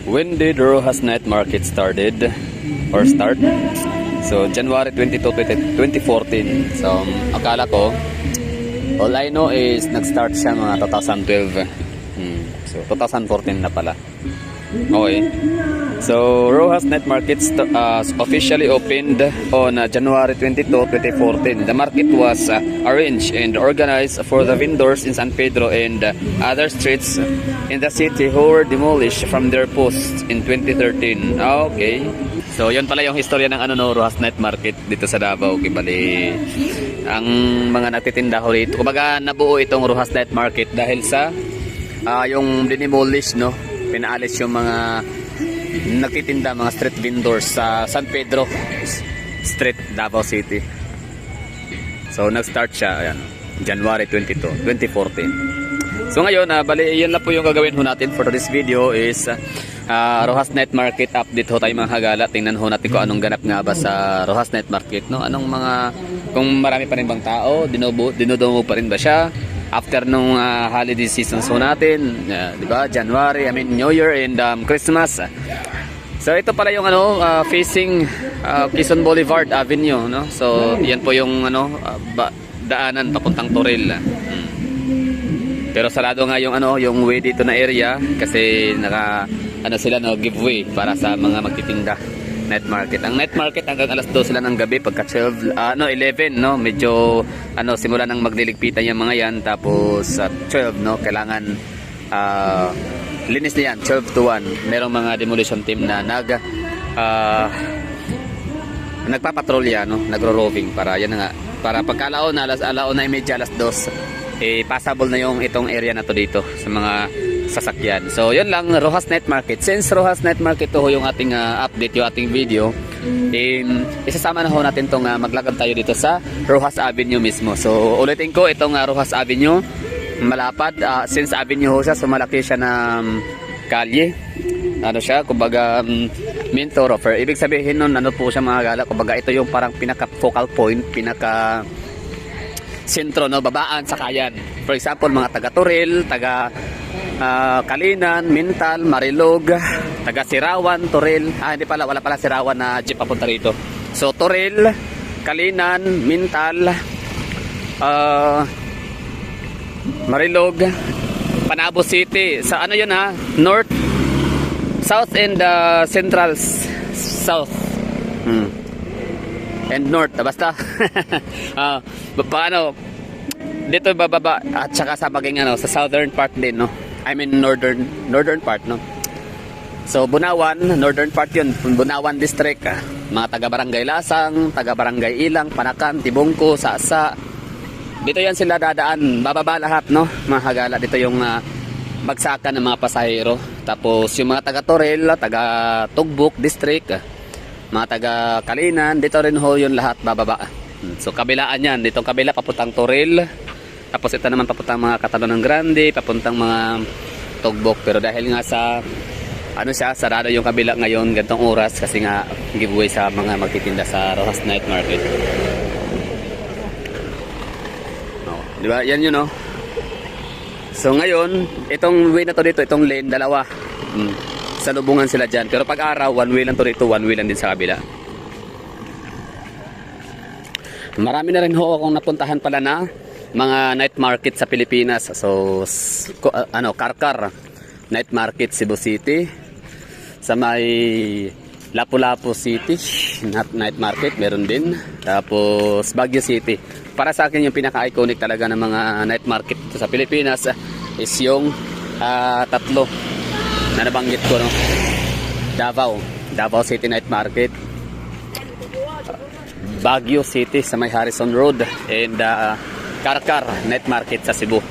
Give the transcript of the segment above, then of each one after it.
When did Rojas Night Market started or start? So January 22, 2014. So akala ko, all I know is nag-start siya mga 2012. So 2014 na pala. Okay. So Rojas Night Market officially opened on January 22, 2014. The market was arranged and organized for the vendors in San Pedro and other streets in the city who were demolished from their posts in 2013. Okay. So yun pala yung historya ng Rojas Night Market dito sa Davao. Kibali ang mga nagtitinda ho rito. Kumbaga nabuo itong Rojas Night Market dahil sa yung dinimolish, no? Pinaalis yung mga nagtitinda, mga street vendors sa San Pedro Street, Davao City. So nag-start siya ayan, January 22, 2014. So ngayon, bali yan lang po yung gagawin ho natin for this video is Rojas Night Market update ho tayo mga hagala. Tingnan ho natin kung anong ganap nga ba sa Rojas Night Market, no? Anong mga, kung marami pa rin bang tao, dinudumog pa rin ba siya after nung holiday seasons ho natin, di ba? January, New Year and Christmas. So ito pala yung facing Quezon Boulevard Avenue, no? So yan po yung daanan papuntang Toril. Pero sarado nga yung yung way dito na area kasi naka sila giveaway para sa mga magtitinda. Night market. Ang night market hanggang alas 2 sila ng gabi pagka 12 11, no? Medyo simula nang magliligpitan yung mga yan tapos at 12, no? Kailangan linis na yan 12 to 1. Merong mga demolition team na nagpapatrolya, no? Nagro-roving para yan nga. Para pagkalaon na alaon na medya alas 2 passable na yung itong area na to dito sa mga sasakyan. So yun lang, Rojas Night Market. Since Rojas Night Market to yung ating update, yung ating video, isasama na ho natin tong maglakad tayo dito sa Rojas Avenue mismo. So ulitin ko, itong Rojas Avenue malapad, since avenue ho siya, so malaki siya na kalye. Siya, kumbaga main thoroughfare. Ibig sabihin nun, po siya mga gala, kumbaga ito yung parang pinaka focal point, pinaka sentro, no? Babaan sa kayan. For example, mga taga Toril, taga Kalinan, Mintal, Marilog, taga Sirawan, Toril. Hindi pala, wala pala Sirawan na jeep papunta rito. So Toril, Kalinan, Mintal, Marilog, Panabo City. Sa yun North, South and Central South. And North, basta. Paano dito bababa at saka sa maging sa southern part din, no? Northern part, no? So Bunawan, northern part yun, Bunawan district, mga taga Barangay Lasang, taga Barangay Ilang, Panakan, Tibungko, Sasa. Dito yan sila dadaan, bababa lahat, no? Mga hagala, dito yung bagsakan ng mga pasahero. Tapos yung mga taga Toril, taga Tugbok district, mga taga Kalinan, dito rin ho yun lahat bababa. So kabilaan yan, ditong kabila papuntang Toril. Tapos ito naman papuntang mga Catalan ng Grande, papuntang mga Tugbok. Pero dahil nga sa sarado yung kabila ngayon gantong oras kasi nga giveaway sa mga magtitinda sa Rojas Night Market. Di ba? Yan yun, no? So ngayon, itong way na to dito, itong lane, dalawa. Salubungan sila dyan. Pero pag araw, one way lang to dito, one way lang din sa kabila. Marami na rin ho akong napuntahan pala na mga night market sa Pilipinas. So Karkar Night Market Cebu City, sa may Lapu-Lapu City Night Market meron din, tapos Baguio City. Para sa akin yung pinaka-iconic talaga ng mga night market sa Pilipinas is yung tatlo na nabanggit ko, no? Davao City Night Market, Baguio City sa may Harrison Road, and Karkar Night Market sa Cebu.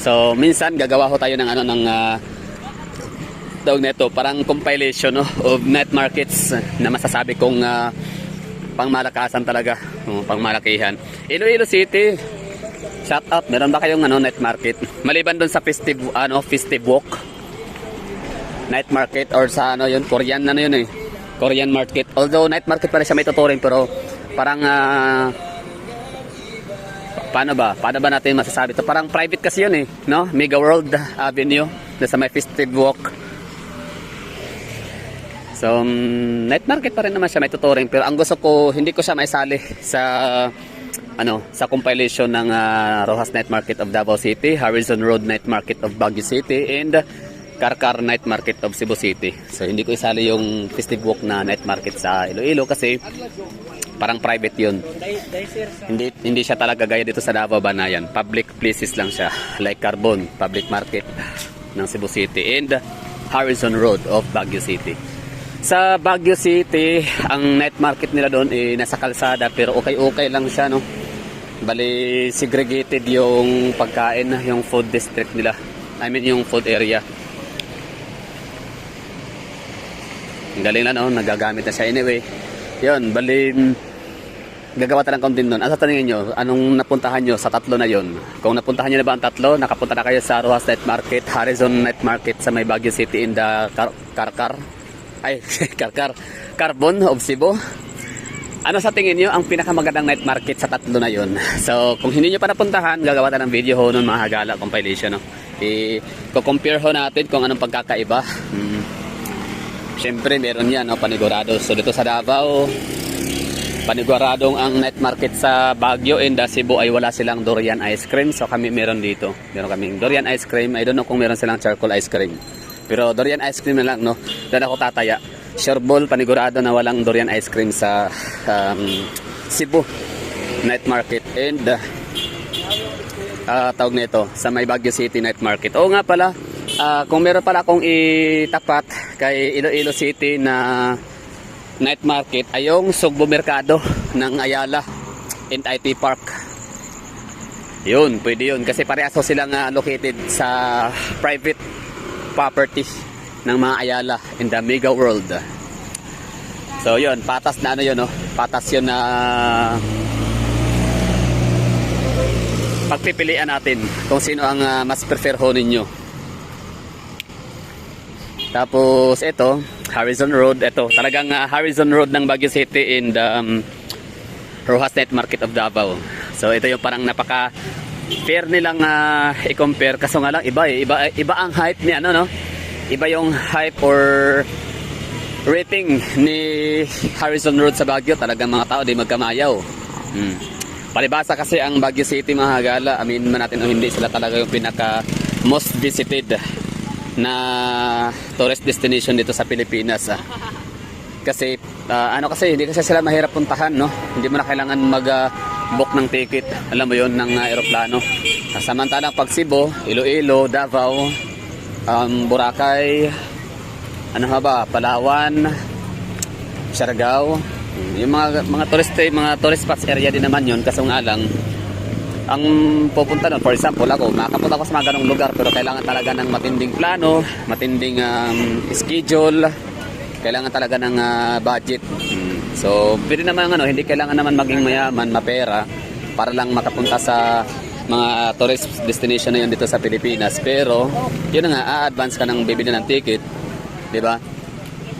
So minsan gagawa ko tayo ng tawag nito, parang compilation, no, of night markets na masasabi kong pangmalakasan talaga, pangmalakihan. Iloilo City, shout out, meron ba kayong night market? Maliban doon sa festive walk night market, or sa yun, Korean yun Korean market. Although night market pala siya may tuturing, pero parang paano ba natin masasabi ito? Parang private kasi yun, no? Mega World Avenue na sa may festive walk. So, night market pa rin naman siya, may tuturing. Pero ang gusto ko, hindi ko siya maisali sa sa compilation ng Rojas Night Market of Davao City, Harrison Road Night Market of Baguio City, and Karkar Night Market of Cebu City. So, hindi ko isali yung festive walk na night market sa Iloilo kasi parang private yun. Hindi siya talaga gaya dito sa Davao Banayan. Public places lang siya. Like Carbon, public market ng Cebu City, and Harrison Road of Baguio City. Sa Baguio City, ang night market nila doon nasa kalsada pero okay lang siya, no? Bali, segregated yung pagkain, yung food district nila. I mean, yung food area. Ang galing na, no? Nagagamit na siya. Anyway, yun, bali, gagawa talang content doon. Asa tanongin nyo, anong napuntahan nyo sa tatlo na yon? Kung napuntahan nyo na ba ang tatlo, nakapunta na kayo sa Rojas Night Market, Harrison Night Market sa may Baguio City in the Carbon of Cebu. Ano sa tingin nyo ang pinakamagandang night market sa tatlo na yon? So, kung hindi nyo pa napuntahan, gagawa tayo ng video ho nun, mga hagala compilation, no? I-compare ho natin kung anong pagkakaiba. Siyempre, meron yan, no? Panigurado. So, dito sa Davao, paniguradong ang night market sa Baguio and Cebu ay wala silang durian ice cream. So, kami meron dito. Meron kaming durian ice cream. I don't know kung meron silang charcoal ice cream. Pero durian ice cream na lang, no? Doon ako tataya. Sure ball, panigurado na walang durian ice cream sa Cebu Night Market and tawag nito sa may Baguio City Night Market. Oo nga pala, kung meron pala akong itapat kay Iloilo City na night market ay yung Sugbo Mercado ng Ayala and IT Park. Yun, pwede yun kasi parehas silang located sa private property ng mga Ayala in the Mega World. So yun, patas na yun, no? Patas yun na pagpipilian natin kung sino ang mas prefer ho ninyo. Tapos ito, Harrison Road, ito talagang Harrison Road ng Baguio City in the Rojas Night Market of Davao. So ito yung parang napaka fair nilang i-compare, kaso nga lang iba ang hype ni no? Iba yung hype or rating ni Harrison Road sa Baguio. Talagang mga tao di magkamayaw. Palibasa kasi ang Baguio City, mga hagala, amin man natin o hindi, sila talaga yung pinaka most visited na tourist destination dito sa Pilipinas. Kasi kasi hindi kasi sila mahirap puntahan, no? Hindi mo na kailangan mag-book ng ticket, alam mo yon, ng eroplano. Samantalang pag Cebu, Iloilo, Davao, Boracay, Palawan, Siargao, yung mga tourist spots area din naman yun. Kaso nga lang, ang pupunta nun, for example ako, makapunta ako sa mga ganong lugar pero kailangan talaga ng matinding plano, matinding schedule, kailangan talaga ng budget. So pwede naman hindi kailangan naman maging mayaman, mapera para lang makapunta sa mga tourist destination na yun dito sa Pilipinas. Pero yun nga, a-advance ka ng bibili ng ticket, di ba?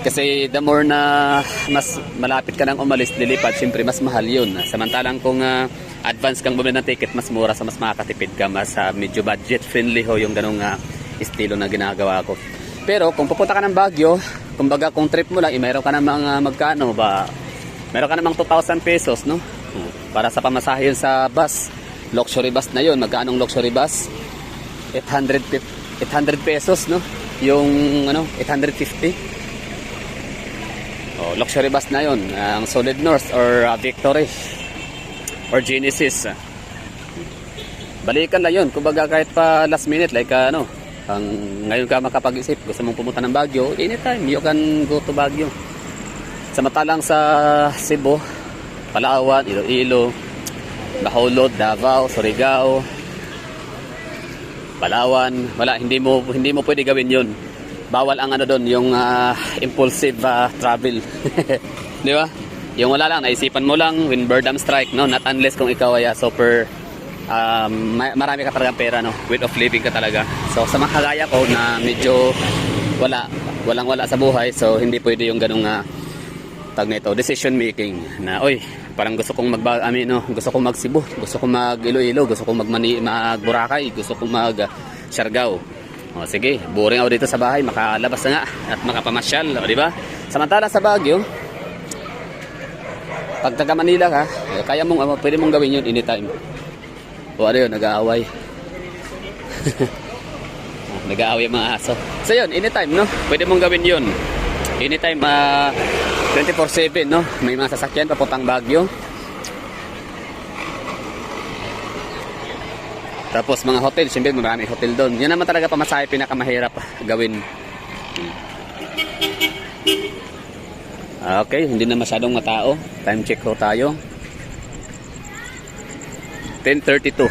Kasi the more na mas malapit ka nang umalis, lilipad, syempre mas mahal yun. Samantalang kung advance kang bumili ng ticket, mas mura, sa mas makakatipid ka, mas medyo budget friendly ho yung ganong estilo na ginagawa ko. Pero kung pupunta ka ng Baguio, kumbaga kung trip mo lang, mayroon ka namang magkano ba? Meron ka namang 2,000 pesos, no? Para sa pamasahe yun sa bus. Luxury bus na yun. Magkano luxury bus? 800 pesos, no? Yung 850. Luxury bus na yun. Ang Solid North or Victory or Genesis. Balikan lang yun. Kumbaga kahit pa last minute, like ngayon ka makapag-isip, gusto mong pumunta ng Baguio, anytime you can go to Baguio. Samantalang sa Cebu, Palawan, Iloilo, Bacolod, Davao, Surigao, Palawan, wala, hindi mo pwede gawin yun. Bawal ang doon, yung impulsive travel. Di ba? Yung wala lang, naisipan mo lang, when boredom strike, no? Not unless kung ikaw ay super marami ka talagang pera, no? Way of living ka talaga. So sa mga kagaya ko na medyo walang sa buhay, so hindi pwede yung ganung tag nito, decision making na parang gusto kong gusto kong mag Cebu, gusto kong mag Iloilo, gusto kong mag Boracay, gusto kong mag Siargao. O sige, boring ako dito sa bahay, makalabas na nga at makapamasyal, o di ba? Samantala sa Baguio, pag taga Manila ka, kaya mong, pwede mong gawin yun anytime. O ano yun, nag-aaway. Nag-aaway mga aso. So yun, anytime, no? Pwede mong gawin yun. Anytime, 24/7, no? May mga sasakyan papuntang Baguio. Tapos mga hotel, siyempre maraming hotel doon. Yan naman talaga pamasahe pinakamahirap gawin. Okay, hindi na masyadong matao. Time check ko tayo. 10:32.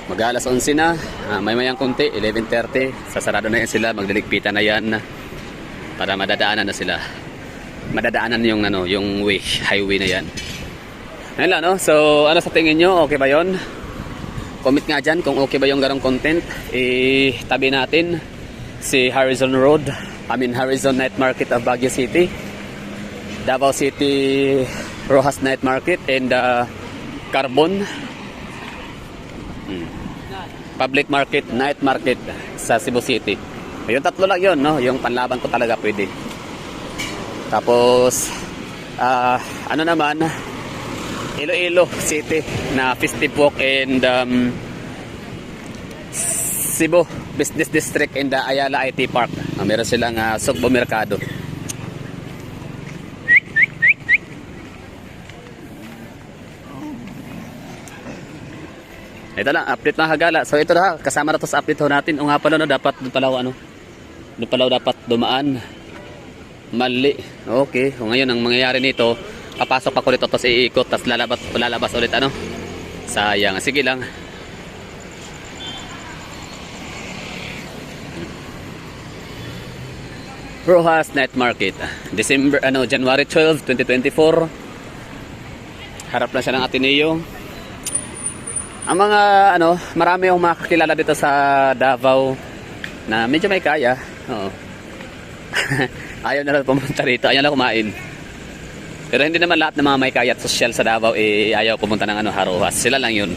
Mag-alas 11 na. May-mayang konti, 11:30. Sasarado na yan sila, magdiligpitan na yan. Para madadaanan na sila. Madadaanan yung yung highway na yan. Ayun lang, no? So, ano sa tingin nyo? Okay ba yon? Comment nga dyan kung okay ba yung ganong content. Tabi natin si Harrison Road. Harrison Night Market of Baguio City. Davao City Rojas Night Market and Carbon Public Market, Night Market sa Cebu City. Yung tatlo lang yun, no? Yung panlaban ko talaga pwede. Tapos ano naman, Iloilo City na Festive Walk and Cebu Business District and the Ayala IT Park. Meron silang Sugbo Mercado. Ito lang, update mga Hagala. So ito na, kasama na to sa update ho natin. O nga pala, no, dapat doon pala dapat dumaan. Mali. Okay. O ngayon, ang mangyayari nito, papasok pa ko nito, tapos iikot, tapos lalabas ulit, ano? Sayang. Sige lang. Rojas Night Market. January 12, 2024. Harap na siya ng Ateneo. Ang mga marami akong makakilala dito sa Davao na medyo may kaya. Oo. Ayaw na lang pumunta rito, ayaw na kumain. Pero hindi naman lahat ng mga may kaya at sosyal sa Davao ayaw pumunta ng Rojas. Sila lang yun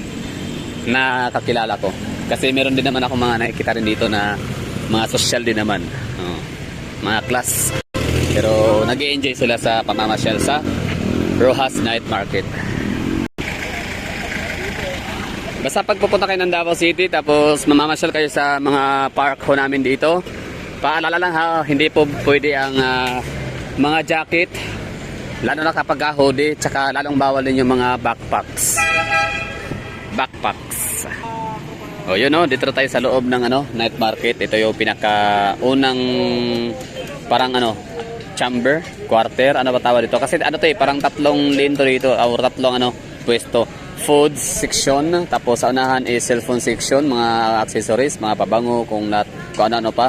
na kakilala ko. Kasi meron din naman ako mga nakikita rin dito na mga sosyal din naman. Oo. Mga class. Pero nag-i-enjoy sila sa pamamasyal sa Rojas Night Market. Basta pag pupunta kayo ng Davao City tapos mamamasyal kayo sa mga park ho namin dito, paalala lang ha, hindi po pwede ang mga jacket, lalo na kapag hoodie, tsaka lalong bawal din yung mga backpacks. O yun, no, dito tayo sa loob ng night market. Ito yung pinakaunang parang chamber, quarter, ano ba tawag dito? Kasi parang tatlong lane to dito, or tatlong pwesto. Food section, tapos sa unahan is cellphone section, mga accessories, mga pabango, kung ano pa.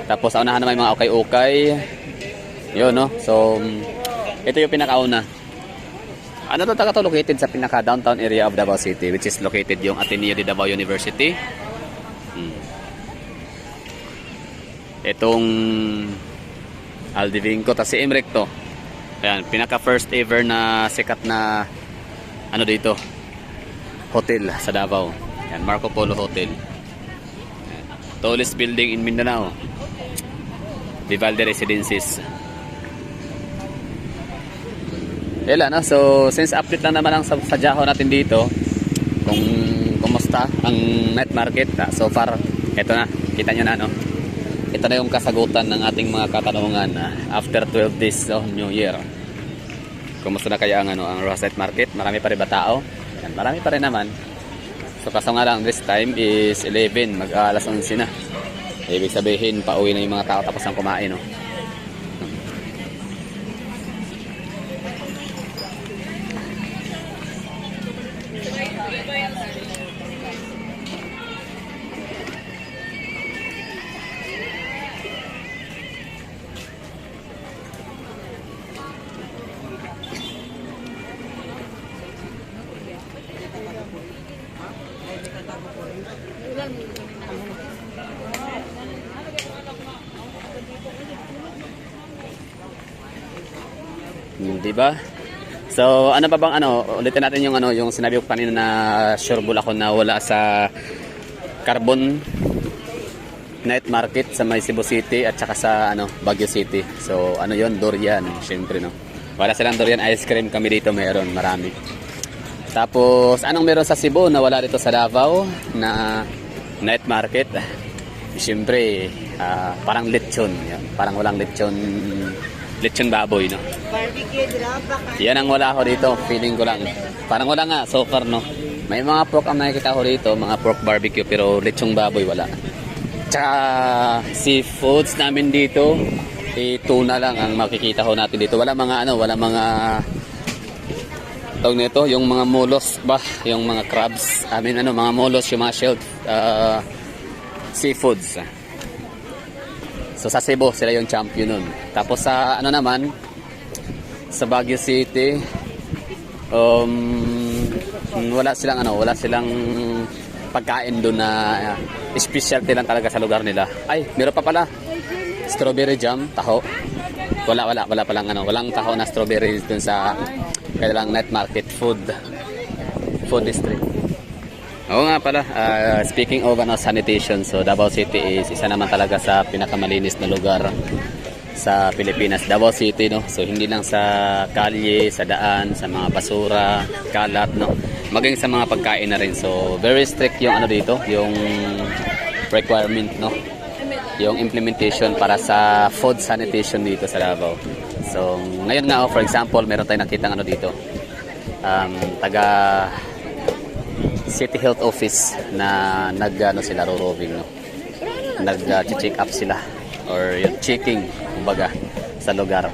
Tapos sa unahan naman mga ukay-ukay. Yun, no? So, ito yung pinakauna. To located sa pinaka-downtown area of Davao City, which is located yung Ateneo de Davao University. Itong Aldivinco, tapos si Emrek to. Ayan, pinaka-first ever na sikat na dito, hotel sa Davao. Yan, Marco Polo Hotel. Yan. Tallest building in Mindanao. Vivaldi Residences. Yan, no? So, since update lang naman ang sadyaho natin dito, kung kumusta ang night market. So far, ito na. Kita nyo na, no? Ito na yung kasagutan ng ating mga katanungan after 12 days of New Year. Kumusta na kaya ang Rojas Night Market? Marami pa rin ba tao? Yan, marami pa rin naman. So kaso nga lang, this time is 11, mag-alas 11 na. Ibig sabihin, pauwi na yung mga tao tapos ang kumain, no? Diba? So, ano pa bang ulitin natin yung yung sinabi ko kanina na sure bull ako na wala sa Carbon night market sa may Cebu City at saka sa Baguio City. So ano yon, durian, syempre no. Wala silang durian ice cream, kami dito meron, marami. Tapos anong meron sa Cebu na wala dito sa Davao na night market? Syempre parang lechon, yan. Parang walang lechon baboy, no. Barbecue drop. Yan ang wala ko dito, feeling ko lang. Parang wala nga so far, no. May mga pork ang nakikita ko dito, mga pork barbecue, pero lechong baboy wala. Tsaka seafoods namin dito, tuna lang ang makikita ko natin dito. Wala mga tawag nito, yung mga mollusk ba, yung mga crabs. Mga mollusk, yung mga shelled seafoods. So sa Cebu, sila yung champion nun. Tapos sa naman, sa Baguio City, wala silang pagkain doon na specialty lang talaga sa lugar nila. Ay, meron pa pala. Strawberry jam, taho. Wala palang walang taho na strawberry doon sa kailang night market food district. Oo nga pala, speaking of sanitation, so Davao City is isa naman talaga sa pinakamalinis na lugar sa Pilipinas. Davao City, no? So hindi lang sa kalye, sa daan, sa mga basura, kalat, no? Maging sa mga pagkain na rin. So very strict yung dito, yung requirement, no? Yung implementation para sa food sanitation dito sa Davao. So ngayon nga, for example, meron tayong nakitang dito. Taga City Health Office na sila roving, no? Nag-check up sila or yung checking kumbaga sa lugar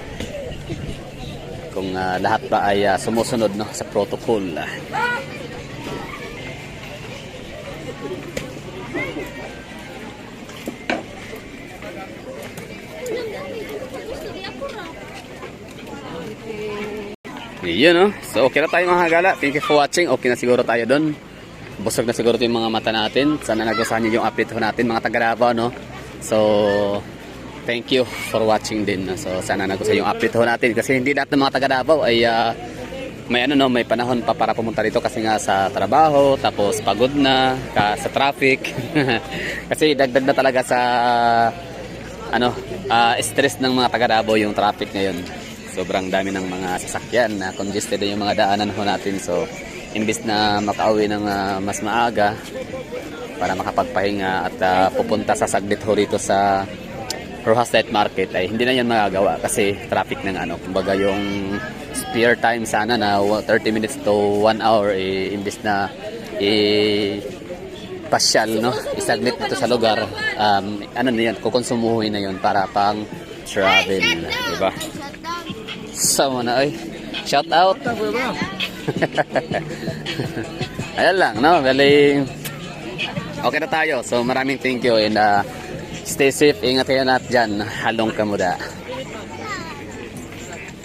kung lahat ba ay sumusunod, no, sa protocol. Yun, no? So okay na tayo mga gala. Thank you for watching. Okay na siguro tayo doon. Busog na siguro yung mga mata natin. Sana nagustuhan niyo yung update natin mga taga Davao, no? So thank you for watching din. So sana nagustuhan yung update natin kasi hindi lahat ng mga taga Davao ay may panahon pa para pumunta dito kasi nga sa trabaho, tapos pagod na sa traffic. Kasi dagdag na talaga sa stress ng mga taga Davao yung traffic ngayon. Sobrang dami ng mga sasakyan na congested yung mga daanan natin. So imbis na makauwi ng mas maaga para makapagpahinga at pupunta sa saglit dito sa Rojas Night Market, ay hindi na yan magagawa kasi traffic ng kumbaga yung spare time sana na 30 minutes to 1 hour, imbis na pasyal, no, isaglit dito sa lugar, na yan, kukonsumuhin na yun para pang travel, diba? Sama na, ay shout out. Ayan lang, no, bali okay na tayo. So maraming thank you and stay safe, ingat kayo natin dyan, halong kamuda.